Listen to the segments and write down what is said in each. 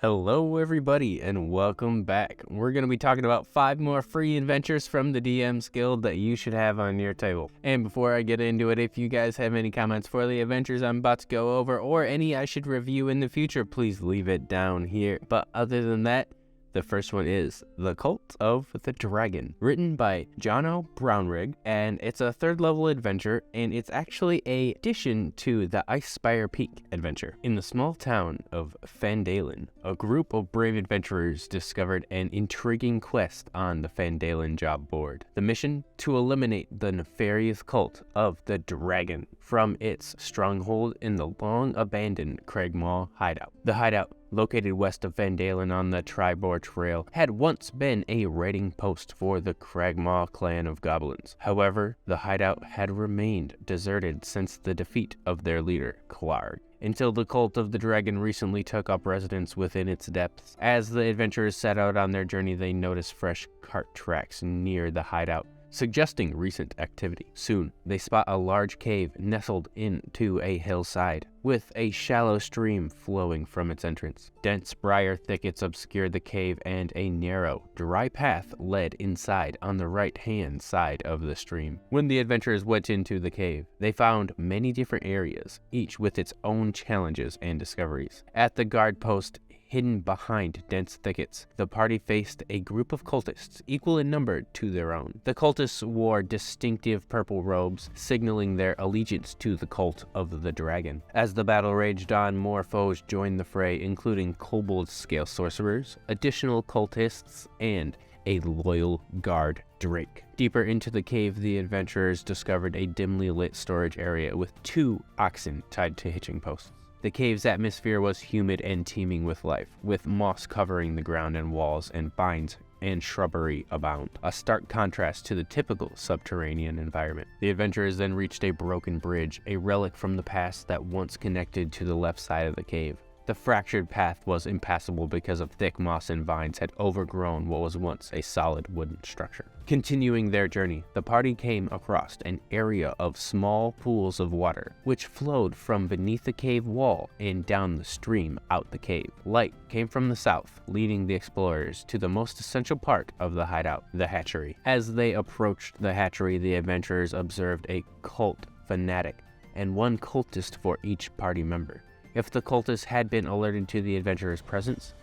Hello everybody and welcome back. We're going to be talking about 5 more free adventures from the DM's Guild that you should have on your table. And before I get into it, if you guys have any comments for the adventures I'm about to go over or any I should review in the future, please leave it down here. But other than that, the first one is The Cult of the Dragon, written by Jono Brownrigg, and it's a 3rd level adventure, and it's actually a addition to the Icespire Peak adventure. In the small town of Fandalen, a group of brave adventurers discovered an intriguing quest on the Fandalen job board. The mission to eliminate the nefarious cult of the dragon from its stronghold in the long-abandoned Cragmaw hideout. The hideout, located west of Fandalen on the Tribor Trail, had once been a raiding post for the Cragmaw clan of goblins. However, the hideout had remained deserted since the defeat of their leader, Clark, until the cult of the dragon recently took up residence within its depths. As the adventurers set out on their journey, they noticed fresh cart tracks near the hideout, suggesting recent activity. Soon, they spot a large cave nestled into a hillside, with a shallow stream flowing from its entrance. Dense briar thickets obscured the cave, and a narrow, dry path led inside on the right-hand side of the stream. When the adventurers went into the cave, they found many different areas, each with its own challenges and discoveries. At the guard post, hidden behind dense thickets, the party faced a group of cultists equal in number to their own. The cultists wore distinctive purple robes, signaling their allegiance to the cult of the dragon. As the battle raged on, more foes joined the fray, including kobold scale sorcerers, additional cultists, and a loyal guard Drake. Deeper into the cave, the adventurers discovered a dimly lit storage area with 2 oxen tied to hitching posts. The cave's atmosphere was humid and teeming with life, with moss covering the ground and walls, and vines and shrubbery abound, a stark contrast to the typical subterranean environment. The adventurers then reached a broken bridge, a relic from the past that once connected to the left side of the cave. The fractured path was impassable because of thick moss and vines had overgrown what was once a solid wooden structure. Continuing their journey, the party came across an area of small pools of water, which flowed from beneath the cave wall and down the stream out the cave. Light came from the south, leading the explorers to the most essential part of the hideout, the hatchery. As they approached the hatchery, the adventurers observed a cult fanatic and 1 cultist for each party member. If the cultists had been alerted to the adventurers' presence,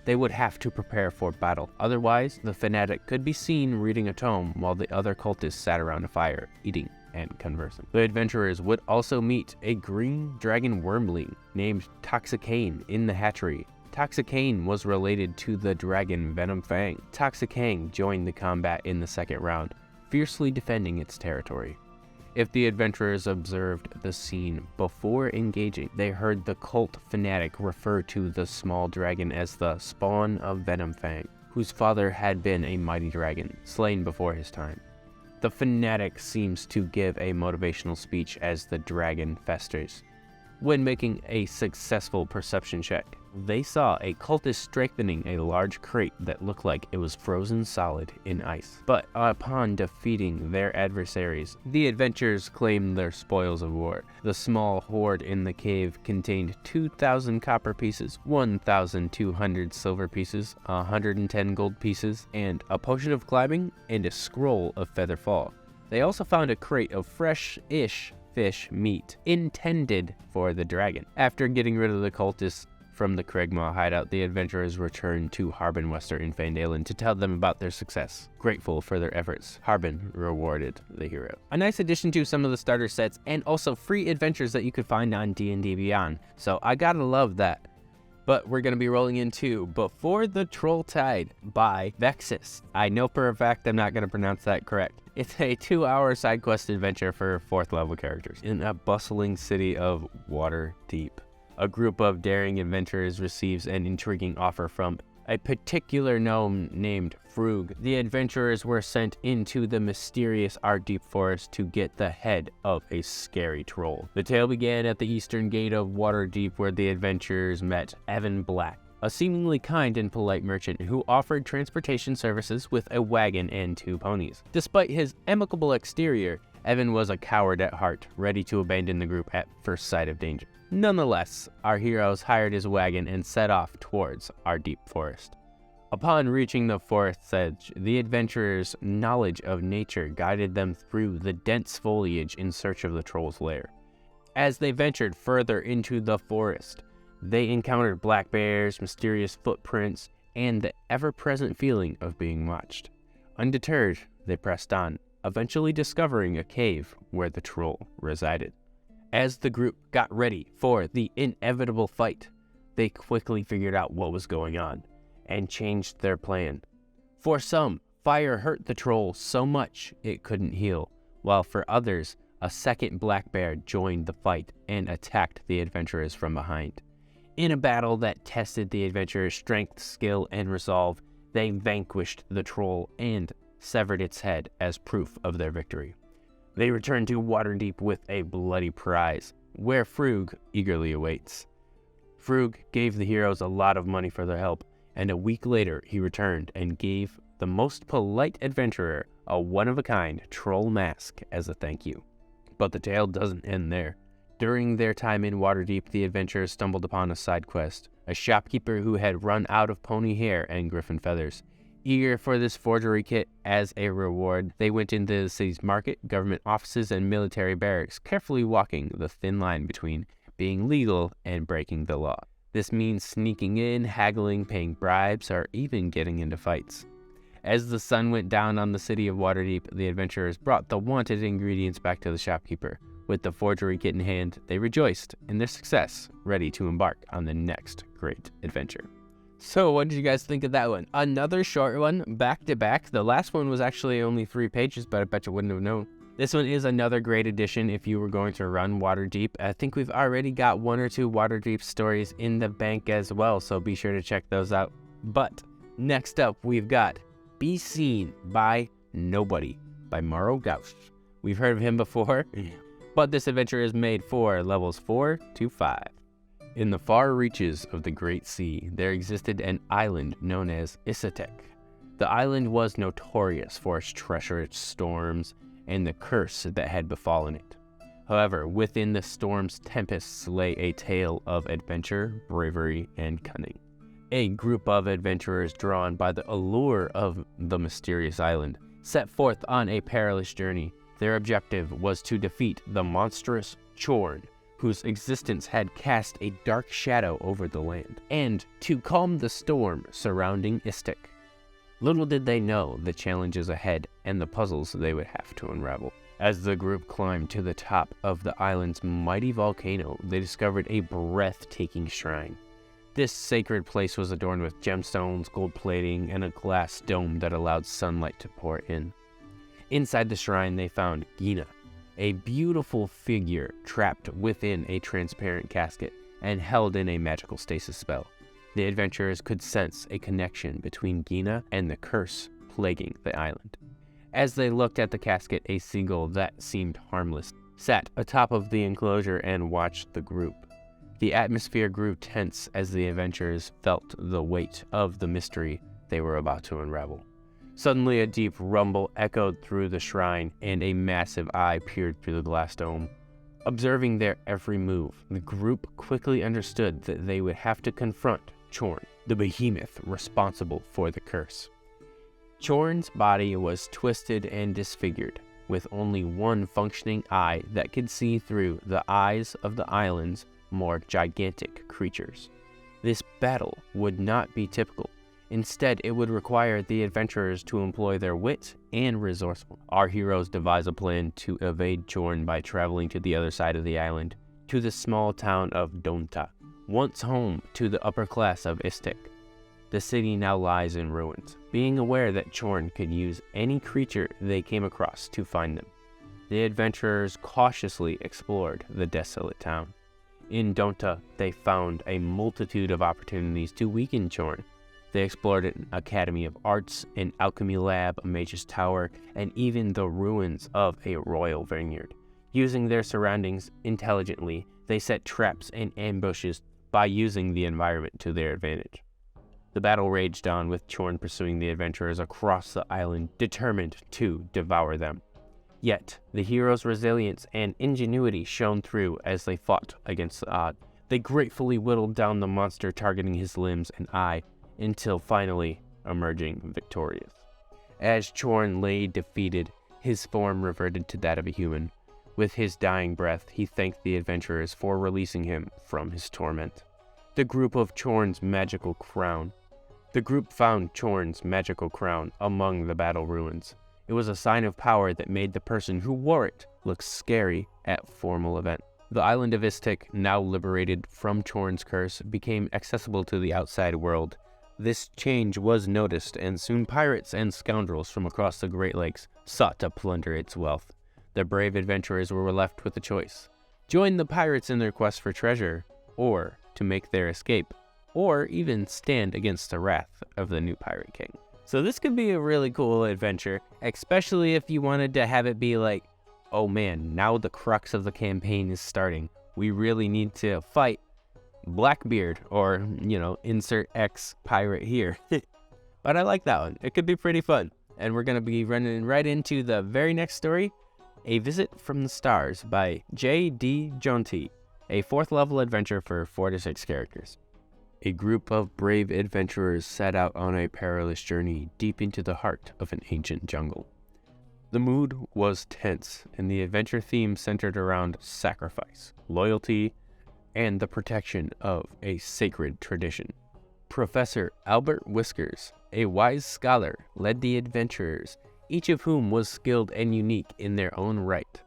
they would have to prepare for battle. Otherwise, the fanatic could be seen reading a tome while the other cultists sat around a fire, eating and conversing. The adventurers would also meet a green dragon wormling named Toxicane in the hatchery. Toxicane was related to the dragon Venom Fang. Toxicane joined the combat in the 2nd round, fiercely defending its territory. If the adventurers observed the scene before engaging, they heard the cult fanatic refer to the small dragon as the spawn of Venom Fang, whose father had been a mighty dragon, slain before his time. The fanatic seems to give a motivational speech as the dragon festers. When making a successful perception check, they saw a cultist strengthening a large crate that looked like it was frozen solid in ice. But upon defeating their adversaries, the adventurers claimed their spoils of war. The small hoard in the cave contained 2,000 copper pieces, 1,200 silver pieces, 110 gold pieces, and a potion of climbing and a scroll of feather fall. They also found a crate of fresh-ish fish meat intended for the dragon. After getting rid of the cultists from the Cragmaw hideout, the adventurers returned to Harbin Wester in Fandalen to tell them about their success. Grateful for their efforts, Harbin rewarded the hero. A nice addition to some of the starter sets, and also free adventures that you could find on D&D Beyond, so I gotta love that. But we're going to be rolling into Before the Trolltide by Vexus. I know for a fact I'm not going to pronounce that correct. It's a 2-hour side quest adventure for 4th level characters. In a bustling city of Waterdeep, a group of daring adventurers receives an intriguing offer from a particular gnome named Frug. The adventurers were sent into the mysterious Ardeep forest to get the head of a scary troll. The tale began at the eastern gate of Waterdeep, where the adventurers met Evan Black, a seemingly kind and polite merchant who offered transportation services with a wagon and 2 ponies. Despite his amicable exterior, Evan was a coward at heart, ready to abandon the group at first sight of danger. Nonetheless, our heroes hired his wagon and set off towards our deep forest. Upon reaching the forest's edge, the adventurers' knowledge of nature guided them through the dense foliage in search of the troll's lair. As they ventured further into the forest, they encountered black bears, mysterious footprints, and the ever-present feeling of being watched. Undeterred, they pressed on, eventually discovering a cave where the troll resided. As the group got ready for the inevitable fight, they quickly figured out what was going on and changed their plan. For some, fire hurt the troll so much it couldn't heal, while for others, a second black bear joined the fight and attacked the adventurers from behind. In a battle that tested the adventurers' strength, skill, and resolve, they vanquished the troll and severed its head as proof of their victory. They returned to Waterdeep with a bloody prize, where Frug eagerly awaits. Frug gave the heroes a lot of money for their help, and a week later he returned and gave the most polite adventurer a one-of-a-kind troll mask as a thank you. But the tale doesn't end there. During their time in Waterdeep, the adventurers stumbled upon a side quest, a shopkeeper who had run out of pony hair and griffin feathers. Eager for this forgery kit as a reward, they went into the city's market, government offices, and military barracks, carefully walking the thin line between being legal and breaking the law. This means sneaking in, haggling, paying bribes, or even getting into fights. As the sun went down on the city of Waterdeep, the adventurers brought the wanted ingredients back to the shopkeeper. With the forgery kit in hand, they rejoiced in their success, ready to embark on the next great adventure. So what did you guys think of that one? Another short one, back to back. The last one was actually only 3 pages, but I bet you wouldn't have known. This one is another great addition if you were going to run Waterdeep. I think we've already got 1 or 2 Waterdeep stories in the bank as well, so be sure to check those out. But next up, we've got Be Seen by Nobody by Mauro Gauss. We've heard of him before, but this adventure is made for levels 4 to 5. In the far reaches of the Great Sea, there existed an island known as Isatek. The island was notorious for its treacherous storms and the curse that had befallen it. However, within the storm's tempests lay a tale of adventure, bravery, and cunning. A group of adventurers drawn by the allure of the mysterious island set forth on a perilous journey. Their objective was to defeat the monstrous Chorn, whose existence had cast a dark shadow over the land, and to calm the storm surrounding Istek. Little did they know the challenges ahead and the puzzles they would have to unravel. As the group climbed to the top of the island's mighty volcano, they discovered a breathtaking shrine. This sacred place was adorned with gemstones, gold plating, and a glass dome that allowed sunlight to pour in. Inside the shrine, they found Gina, a beautiful figure trapped within a transparent casket and held in a magical stasis spell. The adventurers could sense a connection between Gina and the curse plaguing the island. As they looked at the casket, a seagull that seemed harmless sat atop of the enclosure and watched the group. The atmosphere grew tense as the adventurers felt the weight of the mystery they were about to unravel. Suddenly, a deep rumble echoed through the shrine, and a massive eye peered through the glass dome. Observing their every move, the group quickly understood that they would have to confront Chorn, the behemoth responsible for the curse. Chorn's body was twisted and disfigured, with only one functioning eye that could see through the eyes of the island's more gigantic creatures. This battle would not be typical. Instead, it would require the adventurers to employ their wit and resourcefulness. Our heroes devise a plan to evade Chorn by traveling to the other side of the island, to the small town of Donta, once home to the upper class of Istek. The city now lies in ruins, being aware that Chorn could use any creature they came across to find them. The adventurers cautiously explored the desolate town. In Donta, they found a multitude of opportunities to weaken Chorn. They explored an academy of arts, an alchemy lab, a mage's tower, and even the ruins of a royal vineyard. Using their surroundings intelligently, they set traps and ambushes by using the environment to their advantage. The battle raged on, with Chorn pursuing the adventurers across the island, determined to devour them. Yet, the hero's resilience and ingenuity shone through as they fought against the odds. They gratefully whittled down the monster targeting his limbs and eye, until finally emerging victorious. As Chorn lay defeated, his form reverted to that of a human. With his dying breath, he thanked the adventurers for releasing him from his torment. The group found Chorn's magical crown among the battle ruins. It was a sign of power that made the person who wore it look scary at formal event. The island of Istik, now liberated from Chorn's curse, became accessible to the outside world. This change was noticed, and soon pirates and scoundrels from across the Great Lakes sought to plunder its wealth. The brave adventurers were left with a choice: join the pirates in their quest for treasure, or to make their escape, or even stand against the wrath of the new pirate king. So this could be a really cool adventure, especially if you wanted to have it be like, oh man, now the crux of the campaign is starting. We really need to fight Blackbeard, or, insert X pirate here. But I like that one. It could be pretty fun. And we're going to be running right into the very next story, A Visit from the Stars by J.D. Jonti, a 4th level adventure for 4 to 6 characters. A group of brave adventurers set out on a perilous journey deep into the heart of an ancient jungle. The mood was tense, and the adventure theme centered around sacrifice, loyalty, and the protection of a sacred tradition. Professor Albert Whiskers, a wise scholar, led the adventurers, each of whom was skilled and unique in their own right.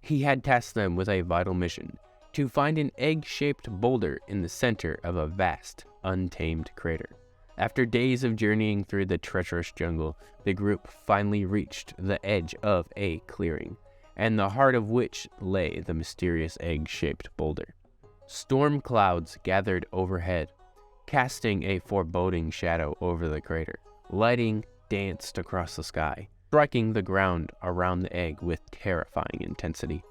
He had tasked them with a vital mission: to find an egg-shaped boulder in the center of a vast, untamed crater. After days of journeying through the treacherous jungle, the group finally reached the edge of a clearing, and the heart of which lay the mysterious egg-shaped boulder. Storm clouds gathered overhead, casting a foreboding shadow over the crater. Lightning danced across the sky, striking the ground around the egg with terrifying intensity.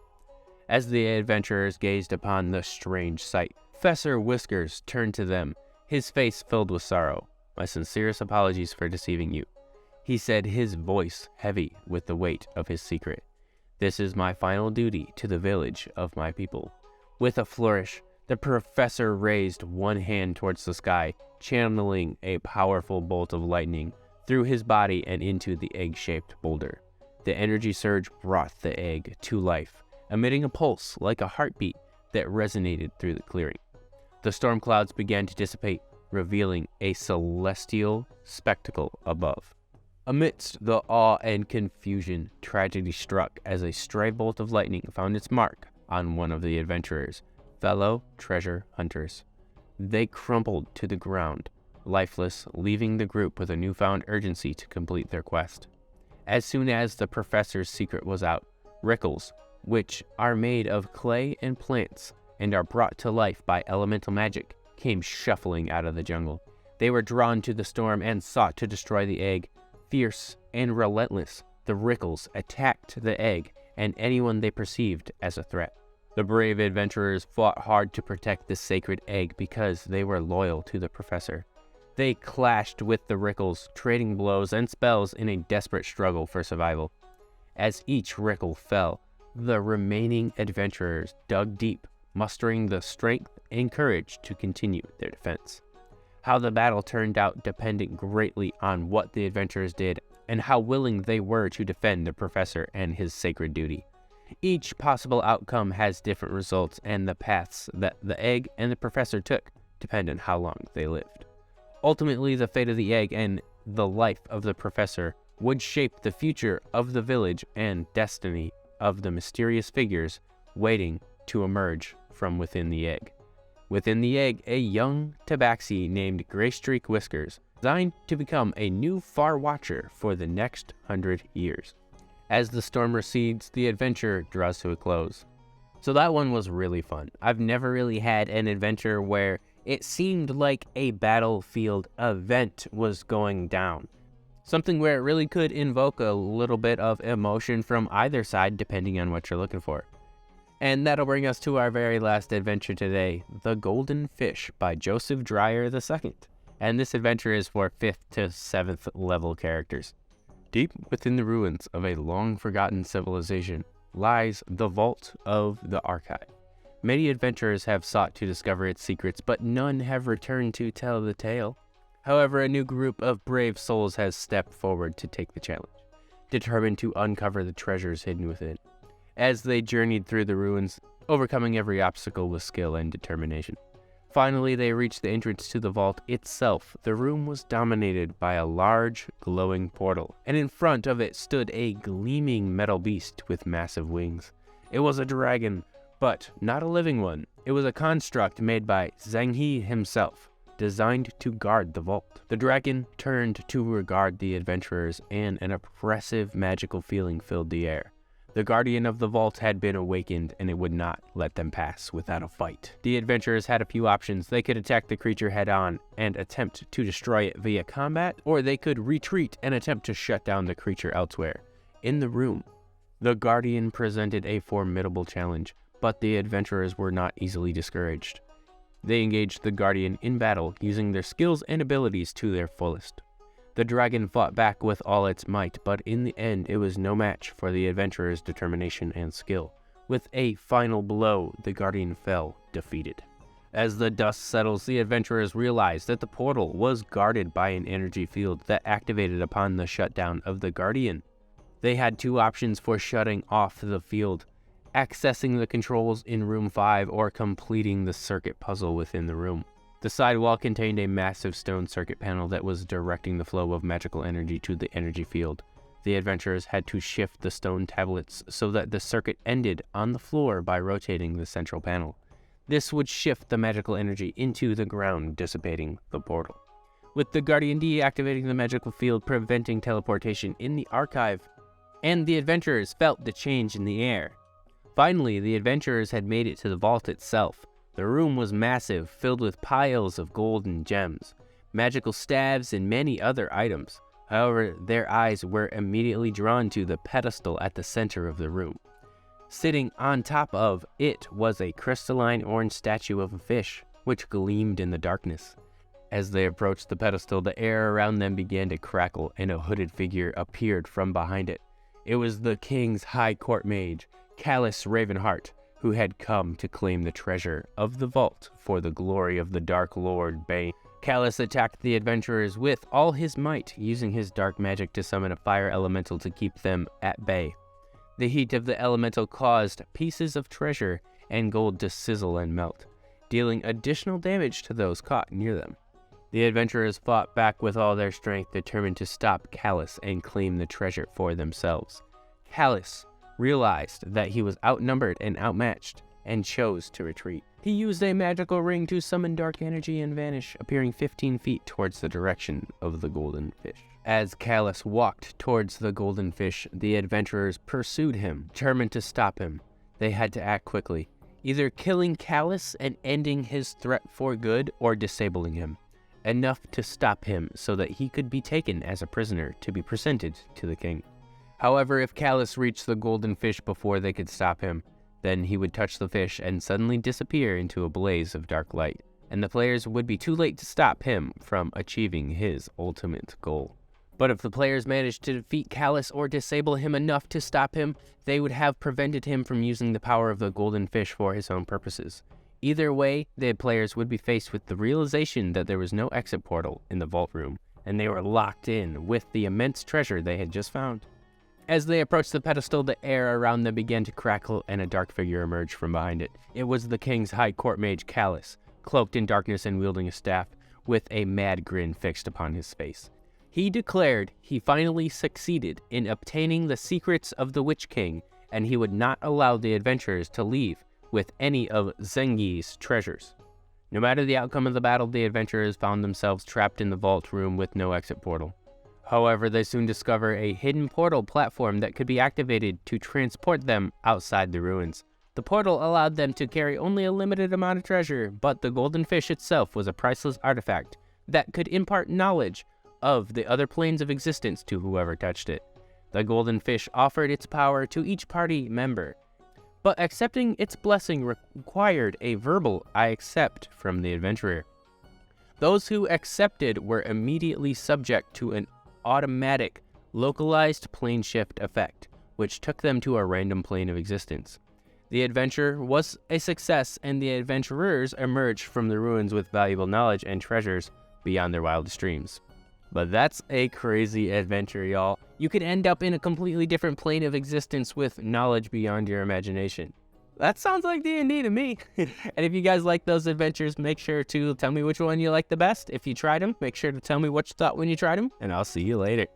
As the adventurers gazed upon the strange sight, Professor Whiskers turned to them, his face filled with sorrow. "My sincerest apologies for deceiving you," he said, his voice heavy with the weight of his secret. "This is my final duty to the village of my people." With a flourish, the professor raised one hand towards the sky, channeling a powerful bolt of lightning through his body and into the egg-shaped boulder. The energy surge brought the egg to life, emitting a pulse like a heartbeat that resonated through the clearing. The storm clouds began to dissipate, revealing a celestial spectacle above. Amidst the awe and confusion, tragedy struck as a stray bolt of lightning found its mark on one of the adventurers' fellow treasure hunters. They crumpled to the ground, lifeless, leaving the group with a newfound urgency to complete their quest. As soon as the professor's secret was out, rickles, which are made of clay and plants and are brought to life by elemental magic, came shuffling out of the jungle. They were drawn to the storm and sought to destroy the egg. Fierce and relentless, the rickles attacked the egg and anyone they perceived as a threat. The brave adventurers fought hard to protect the sacred egg because they were loyal to the professor. They clashed with the rickles, trading blows and spells in a desperate struggle for survival. As each rickle fell, the remaining adventurers dug deep, mustering the strength and courage to continue their defense. How the battle turned out depended greatly on what the adventurers did and how willing they were to defend the professor and his sacred duty. Each possible outcome has different results, and the paths that the egg and the professor took depend on how long they lived. Ultimately, the fate of the egg and the life of the professor would shape the future of the village and destiny of the mysterious figures waiting to emerge from within the egg. Within the egg, a young tabaxi named Greystreak Whiskers, designed to become a new Far Watcher for the next 100 years. As the storm recedes, the adventure draws to a close. So that one was really fun. I've never really had an adventure where it seemed like a battlefield event was going down. Something where it really could invoke a little bit of emotion from either side, depending on what you're looking for. And that'll bring us to our very last adventure today, The Golden Fish by Joseph Dreyer II. And this adventure is for 5th to 7th level characters. Deep within the ruins of a long-forgotten civilization lies the Vault of the Archive. Many adventurers have sought to discover its secrets, but none have returned to tell the tale. However, a new group of brave souls has stepped forward to take the challenge, determined to uncover the treasures hidden within. As they journeyed through the ruins, overcoming every obstacle with skill and determination. Finally, they reached the entrance to the vault itself. The room was dominated by a large, glowing portal, and in front of it stood a gleaming metal beast with massive wings. It was a dragon, but not a living one. It was a construct made by Zhang He himself, designed to guard the vault. The dragon turned to regard the adventurers, and an oppressive magical feeling filled the air. The guardian of the vault had been awakened, and it would not let them pass without a fight. The adventurers had a few options. They could attack the creature head-on and attempt to destroy it via combat, or they could retreat and attempt to shut down the creature elsewhere. In the room, the guardian presented a formidable challenge, but the adventurers were not easily discouraged. They engaged the guardian in battle, using their skills and abilities to their fullest. The dragon fought back with all its might, but in the end it was no match for the adventurer's determination and skill. With a final blow, the guardian fell, defeated. As the dust settles, the adventurers realize that the portal was guarded by an energy field that activated upon the shutdown of the guardian. They had two options for shutting off the field: accessing the controls in room 5 or completing the circuit puzzle within the room. The sidewall contained a massive stone circuit panel that was directing the flow of magical energy to the energy field. The adventurers had to shift the stone tablets so that the circuit ended on the floor by rotating the central panel. This would shift the magical energy into the ground, dissipating the portal. With the Guardian deactivating the magical field, preventing teleportation in the archive, and the adventurers felt the change in the air. Finally, the adventurers had made it to the vault itself. The room was massive, filled with piles of gold and gems, magical staves, and many other items. However, their eyes were immediately drawn to the pedestal at the center of the room. Sitting on top of it was a crystalline orange statue of a fish, which gleamed in the darkness. As they approached the pedestal, the air around them began to crackle, and a hooded figure appeared from behind it. It was the king's high court mage, Callus Ravenheart, who had come to claim the treasure of the vault for the glory of the Dark Lord Bane. Callus attacked the adventurers with all his might, using his dark magic to summon a fire elemental to keep them at bay. The heat of the elemental caused pieces of treasure and gold to sizzle and melt, dealing additional damage to those caught near them. The adventurers fought back with all their strength, determined to stop Callus and claim the treasure for themselves. Callus realized that he was outnumbered and outmatched, and chose to retreat. He used a magical ring to summon dark energy and vanish, appearing 15 feet towards the direction of the golden fish. As Callus walked towards the golden fish, the adventurers pursued him, determined to stop him. They had to act quickly, either killing Callus and ending his threat for good, or disabling him, enough to stop him so that he could be taken as a prisoner to be presented to the king. However, if Callus reached the golden fish before they could stop him, then he would touch the fish and suddenly disappear into a blaze of dark light, and the players would be too late to stop him from achieving his ultimate goal. But if the players managed to defeat Callus or disable him enough to stop him, they would have prevented him from using the power of the golden fish for his own purposes. Either way, the players would be faced with the realization that there was no exit portal in the vault room, and they were locked in with the immense treasure they had just found. As they approached the pedestal, the air around them began to crackle, and a dark figure emerged from behind it. It was the king's high court mage, Callus, cloaked in darkness and wielding a staff, with a mad grin fixed upon his face. He declared he finally succeeded in obtaining the secrets of the Witch King, and he would not allow the adventurers to leave with any of Zengi's treasures. No matter the outcome of the battle, the adventurers found themselves trapped in the vault room with no exit portal. However, they soon discover a hidden portal platform that could be activated to transport them outside the ruins. The portal allowed them to carry only a limited amount of treasure, but the golden fish itself was a priceless artifact that could impart knowledge of the other planes of existence to whoever touched it. The golden fish offered its power to each party member, but accepting its blessing required a verbal "I accept" from the adventurer. Those who accepted were immediately subject to an automatic localized plane shift effect, which took them to a random plane of existence. The adventure was a success, and the adventurers emerged from the ruins with valuable knowledge and treasures beyond their wildest dreams. But that's a crazy adventure, y'all. You could end up in a completely different plane of existence with knowledge beyond your imagination. That sounds like D&D to me. And if you guys like those adventures, make sure to tell me which one you like the best. If you tried them, make sure to tell me what you thought when you tried them, and I'll see you later.